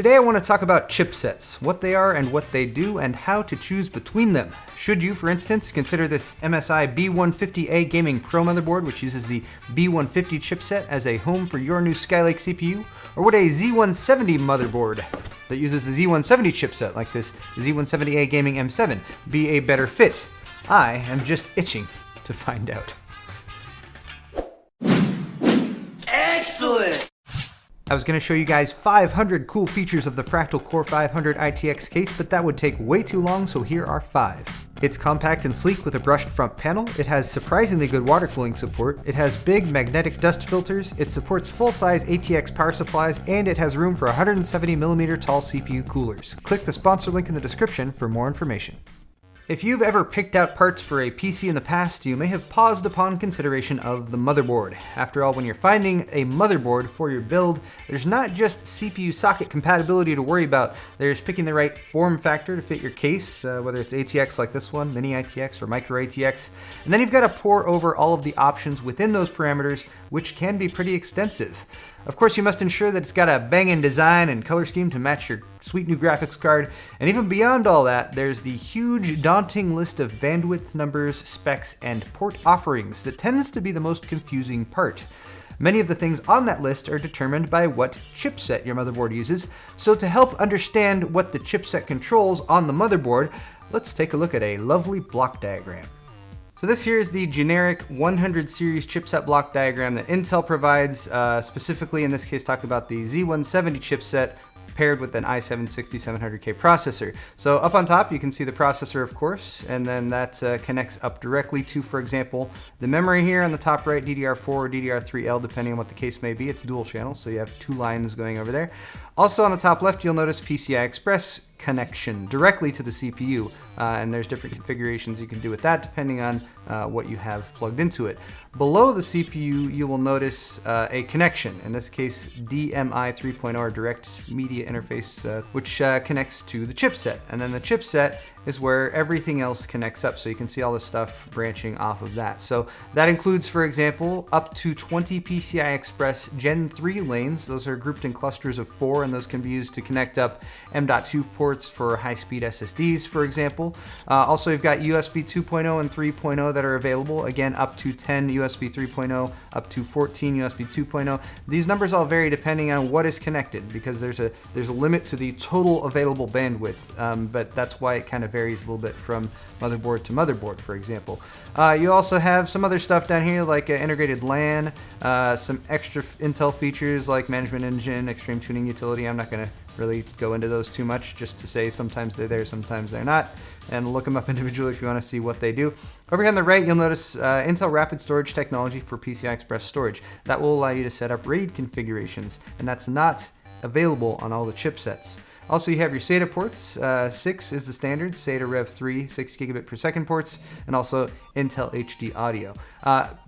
Today I want to talk about chipsets, what they are and what they do, and how to choose between them. Should you, for instance, consider this MSI B150A Gaming Pro motherboard, which uses the B150 chipset, as a home for your new Skylake CPU? Or would a Z170 motherboard that uses the Z170 chipset, like this Z170A Gaming M7, be a better fit? I am just itching to find out. Excellent! I was going to show you guys 500 cool features of the Fractal Core 500 ITX case, but that would take way too long, so here are 5. It's compact and sleek with a brushed front panel. It has surprisingly good water cooling support. It has big magnetic dust filters. It supports full-size ATX power supplies, and it has room for 170mm tall CPU coolers. Click the sponsor link in the description for more information. If you've ever picked out parts for a PC in the past, you may have paused upon consideration of the motherboard. After all, when you're finding a motherboard for your build, there's not just CPU socket compatibility to worry about. There's picking the right form factor to fit your case, whether it's ATX like this one, Mini ITX, or Micro ATX. And then you've got to pore over all of the options within those parameters, which can be pretty extensive. Of course, you must ensure that it's got a banging design and color scheme to match your sweet new graphics card. And even beyond all that, there's the huge, daunting list of bandwidth numbers, specs, and port offerings that tends to be the most confusing part. Many of the things on that list are determined by what chipset your motherboard uses. So to help understand what the chipset controls on the motherboard, let's take a look at a lovely block diagram. So this here is the generic 100 series chipset block diagram that Intel provides, specifically in this case talking about the Z170 chipset paired with an i7-6700K processor. So up on top you can see the processor, of course, and then that connects up directly to, for example, the memory here on the top right, DDR4 or DDR3L, depending on what the case may be. It's dual channel, so you have 2 lines going over there. Also on the top left, you'll notice PCI Express connection directly to the CPU, and there's different configurations you can do with that depending on what you have plugged into it. Below the CPU, you will notice a connection, in this case DMI 3.0 or Direct Media Interface, which connects to the chipset. And then the chipset is where everything else connects up, so you can see all this stuff branching off of that. So that includes, for example, up to 20 PCI Express Gen 3 lanes. Those are grouped in clusters of 4, and those can be used to connect up M.2 ports for high-speed SSDs, for example. Also, you've got USB 2.0 and 3.0 that are available, again up to 10 USB 3.0, up to 14 USB 2.0. These numbers all vary depending on what is connected, because there's a limit to the total available bandwidth, but that's why it kind of varies a little bit from motherboard to motherboard, for example. You also have some other stuff down here like integrated LAN, some extra Intel features like management engine, extreme tuning utility. I'm not going to really go into those too much, just to say sometimes they're there, sometimes they're not, and look them up individually if you want to see what they do. Over here on the right, you'll notice Intel Rapid Storage technology for PCI Express storage. That will allow you to set up RAID configurations, and that's not available on all the chipsets. Also, you have your SATA ports. 6 is the standard, SATA Rev 3, 6 gigabit per second ports, and also Intel HD audio.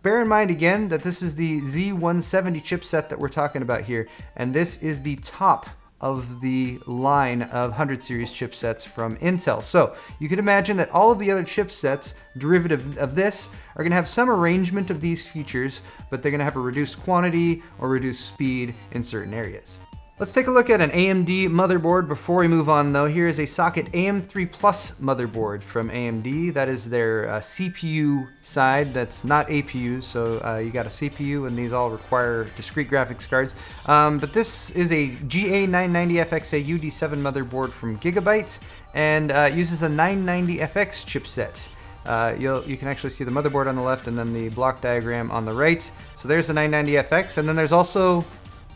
Bear in mind again that this is the Z170 chipset that we're talking about here, and this is the top of the line of 100 series chipsets from Intel. So you can imagine that all of the other chipsets derivative of this are going to have some arrangement of these features, but they're going to have a reduced quantity or reduced speed in certain areas. Let's take a look at an AMD motherboard before we move on, though. Here is a socket AM3 Plus motherboard from AMD. That is their CPU side. That's not APU, so you got a CPU, and these all require discrete graphics cards. But this is a GA990FX UD7 motherboard from Gigabyte, and uses the 990FX chipset. You can actually see the motherboard on the left and then the block diagram on the right. So there's the 990FX, and then there's also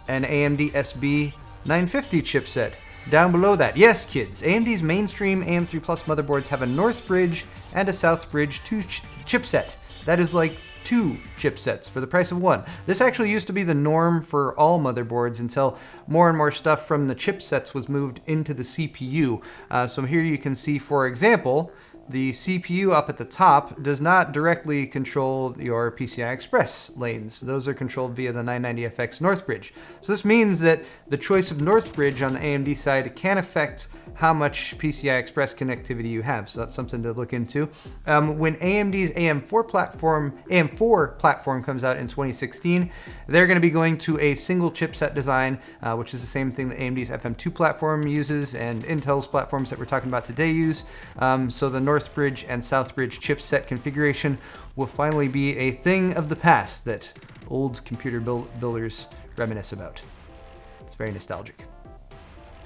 an AMD SB 950 chipset down below that. Yes, kids, AMD's mainstream AM3 Plus motherboards have a North Bridge and a South Bridge 2 chipset. That is like 2 chipsets for the price of 1. This actually used to be the norm for all motherboards until more and more stuff from the chipsets was moved into the CPU. So here you can see, for example, the CPU up at the top does not directly control your PCI Express lanes. Those are controlled via the 990FX North Bridge. So this means that the choice of North Bridge on the AMD side can affect how much PCI Express connectivity you have. So that's something to look into. When AMD's AM4 platform comes out in 2016, they're going to be going to a single chipset design, which is the same thing that AMD's FM2 platform uses and Intel's platforms that we're talking about today use. So the Northbridge and Southbridge chipset configuration will finally be a thing of the past that old computer builders reminisce about. It's very nostalgic.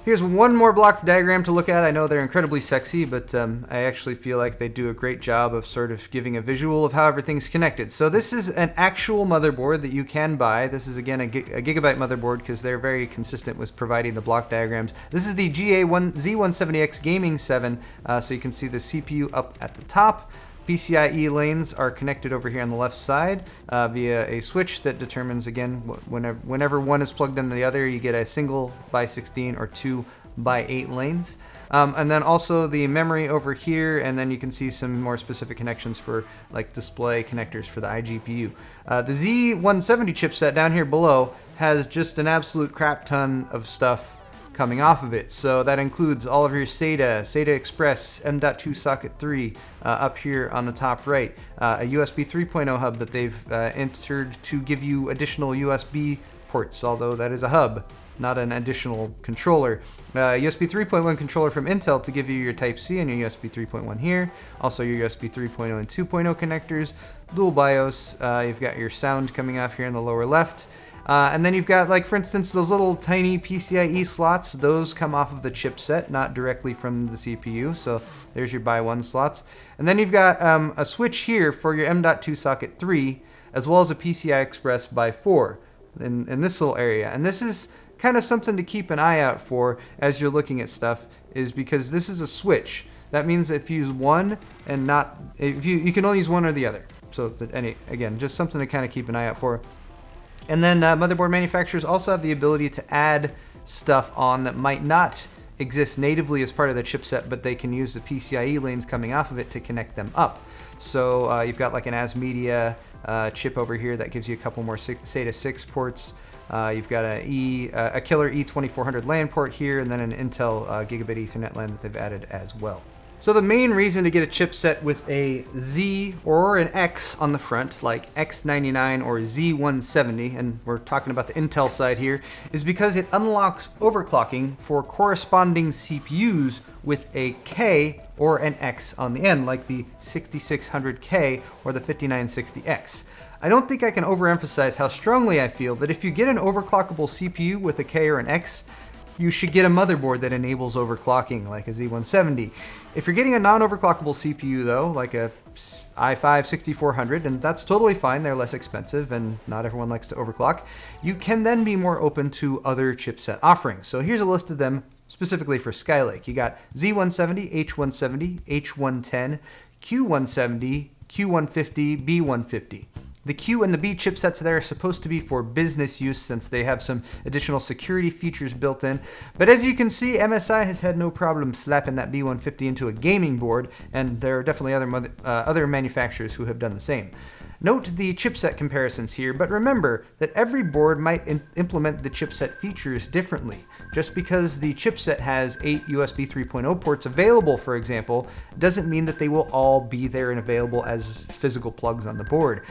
Here's one more block diagram to look at. I know they're incredibly sexy, but I actually feel like they do a great job of sort of giving a visual of how everything's connected. So this is an actual motherboard that you can buy. This is, again, a Gigabyte motherboard because they're very consistent with providing the block diagrams. This is the Z170X Gaming 7, so you can see the CPU up at the top. PCIe lanes are connected over here on the left side via a switch that determines, again, whenever one is plugged into the other, you get a single by 16 or 2 by 8 lanes. And then also the memory over here, and then you can see some more specific connections for like display connectors for the iGPU. The Z170 chipset down here below has just an absolute crap ton of stuff coming off of it. So that includes all of your SATA Express, M.2 socket 3 up here on the top right, a USB 3.0 hub that they've entered to give you additional USB ports, although that is a hub, not an additional controller. USB 3.1 controller from Intel to give you your Type-C and your USB 3.1 here. Also your USB 3.0 and 2.0 connectors, dual BIOS. You've got your sound coming off here in the lower left. And then you've got, like, for instance, those little tiny PCIe slots. Those come off of the chipset, not directly from the CPU. So there's your by 1 slots. And then you've got a switch here for your M.2 socket 3, as well as a PCI Express by 4 in this little area. And this is kind of something to keep an eye out for as you're looking at stuff, is because this is a switch. That means if you use one and not, if you can only use one or the other. So that again, just something to kind of keep an eye out for. And then motherboard manufacturers also have the ability to add stuff on that might not exist natively as part of the chipset, but they can use the PCIe lanes coming off of it to connect them up. So you've got like an ASMedia chip over here that gives you a couple more SATA 6 ports. You've got a killer E2400 LAN port here, and then an Intel Gigabit Ethernet LAN that they've added as well. So the main reason to get a chipset with a Z or an X on the front, like X99 or Z170, and we're talking about the Intel side here, is because it unlocks overclocking for corresponding CPUs with a K or an X on the end, like the 6600K or the 5960X. I don't think I can overemphasize how strongly I feel that if you get an overclockable CPU with a K or an X, you should get a motherboard that enables overclocking, like a Z170. If you're getting a non-overclockable CPU though, like a i5-6400, and that's totally fine, they're less expensive and not everyone likes to overclock, you can then be more open to other chipset offerings. So here's a list of them specifically for Skylake. You got Z170, H170, H110, Q170, Q150, B150. The Q and the B chipsets there are supposed to be for business use since they have some additional security features built in. But as you can see, MSI has had no problem slapping that B150 into a gaming board, and there are definitely other manufacturers who have done the same. Note the chipset comparisons here, but remember that every board might implement the chipset features differently. Just because the chipset has 8 USB 3.0 ports available, for example, doesn't mean that they will all be there and available as physical plugs on the board.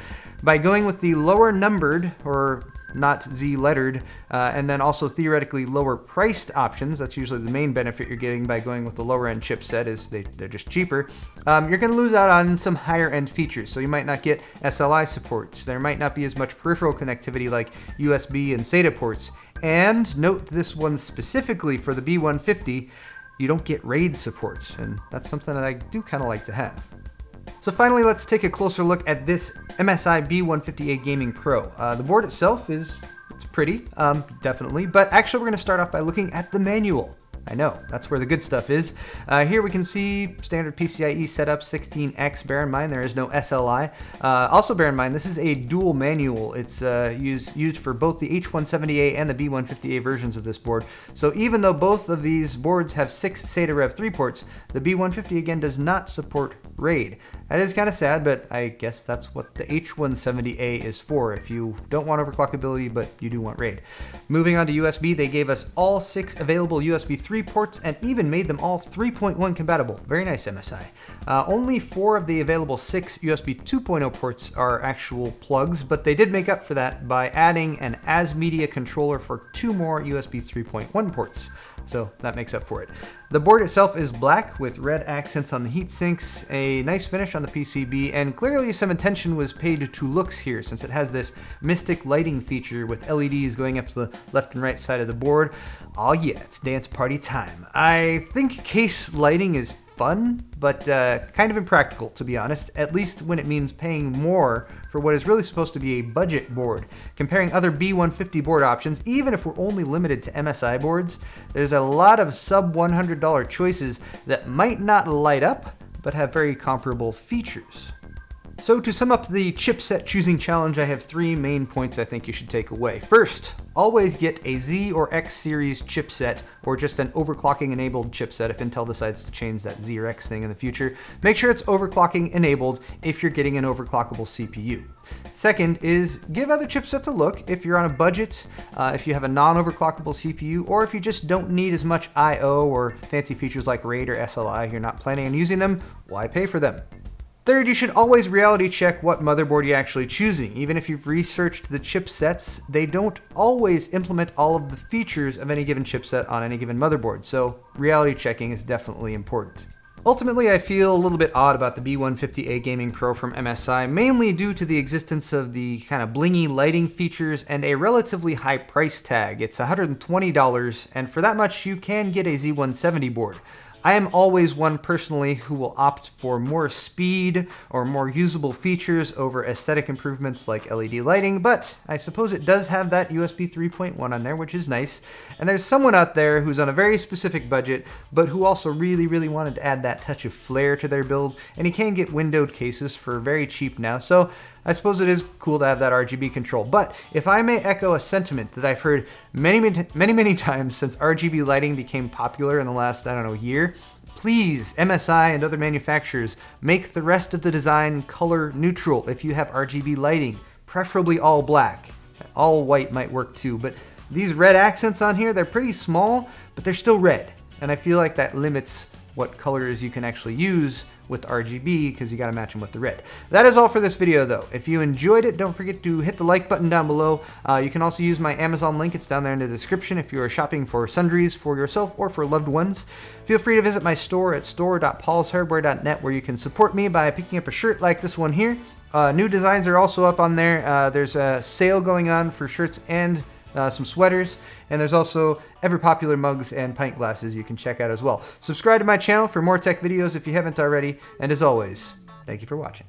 By going with the lower numbered, or not Z-lettered, and then also theoretically lower priced options, that's usually the main benefit you're getting by going with the lower end chipset, is they're just cheaper, you're going to lose out on some higher end features. So you might not get SLI supports, there might not be as much peripheral connectivity like USB and SATA ports, and note this one specifically for the B150, you don't get RAID supports, and that's something that I do kind of like to have. So finally, let's take a closer look at this MSI B150A Gaming Pro. The board itself it's pretty, definitely, but actually we're going to start off by looking at the manual. I know, that's where the good stuff is. Here we can see standard PCIe setup 16X. Bear in mind there is no SLI. Also bear in mind this is a dual manual. It's used for both the H170A and the B150A versions of this board. So even though both of these boards have 6 SATA Rev 3 ports, the B150 again does not support RAID. That is kind of sad, but I guess that's what the H170A is for, if you don't want overclockability but you do want RAID. Moving on to USB, they gave us all 6 available USB 3 ports and even made them all 3.1 compatible. Very nice, MSI. Only 4 of the available 6 USB 2.0 ports are actual plugs, but they did make up for that by adding an as-media controller for 2 more USB 3.1 ports. So that makes up for it. The board itself is black with red accents on the heat sinks, a nice finish on the PCB, and clearly some attention was paid to looks here since it has this mystic lighting feature with LEDs going up to the left and right side of the board. Oh yeah, it's dance party time. I think case lighting is fun, but kind of impractical, to be honest, at least when it means paying more for what is really supposed to be a budget board. Comparing other B150 board options, even if we're only limited to MSI boards, there's a lot of sub $100 choices that might not light up, but have very comparable features. So to sum up the chipset choosing challenge, I have 3 main points I think you should take away. First, always get a Z or X series chipset, or just an overclocking enabled chipset if Intel decides to change that Z or X thing in the future. Make sure it's overclocking enabled if you're getting an overclockable CPU. Second is give other chipsets a look if you're on a budget, if you have a non-overclockable CPU, or if you just don't need as much I/O or fancy features like RAID or SLI, you're not planning on using them, why pay for them? Third, you should always reality check what motherboard you're actually choosing. Even if you've researched the chipsets, they don't always implement all of the features of any given chipset on any given motherboard, so reality checking is definitely important. Ultimately, I feel a little bit odd about the B150A Gaming Pro from MSI, mainly due to the existence of the kind of blingy lighting features and a relatively high price tag. It's $120, and for that much you can get a Z170 board. I am always one personally who will opt for more speed or more usable features over aesthetic improvements like LED lighting, but I suppose it does have that USB 3.1 on there, which is nice. And there's someone out there who's on a very specific budget, but who also really wanted to add that touch of flair to their build, and he can get windowed cases for very cheap now, so I suppose it is cool to have that RGB control. But if I may echo a sentiment that I've heard many times since RGB lighting became popular in the last, I don't know, year, please, MSI and other manufacturers, make the rest of the design color neutral if you have RGB lighting, preferably all black. All white might work too, but these red accents on here, they're pretty small, but they're still red. And I feel like that limits what colors you can actually use with RGB, because you gotta match them with the red. That is all for this video though. If you enjoyed it, don't forget to hit the like button down below. You can also use my Amazon link, it's down there in the description if you are shopping for sundries for yourself or for loved ones. Feel free to visit my store at store.paulshardware.net, where you can support me by picking up a shirt like this one here. New designs are also up on there. There's a sale going on for shirts and some sweaters, and there's also ever popular mugs and pint glasses you can check out as well. Subscribe to my channel for more tech videos if you haven't already, and as always, thank you for watching.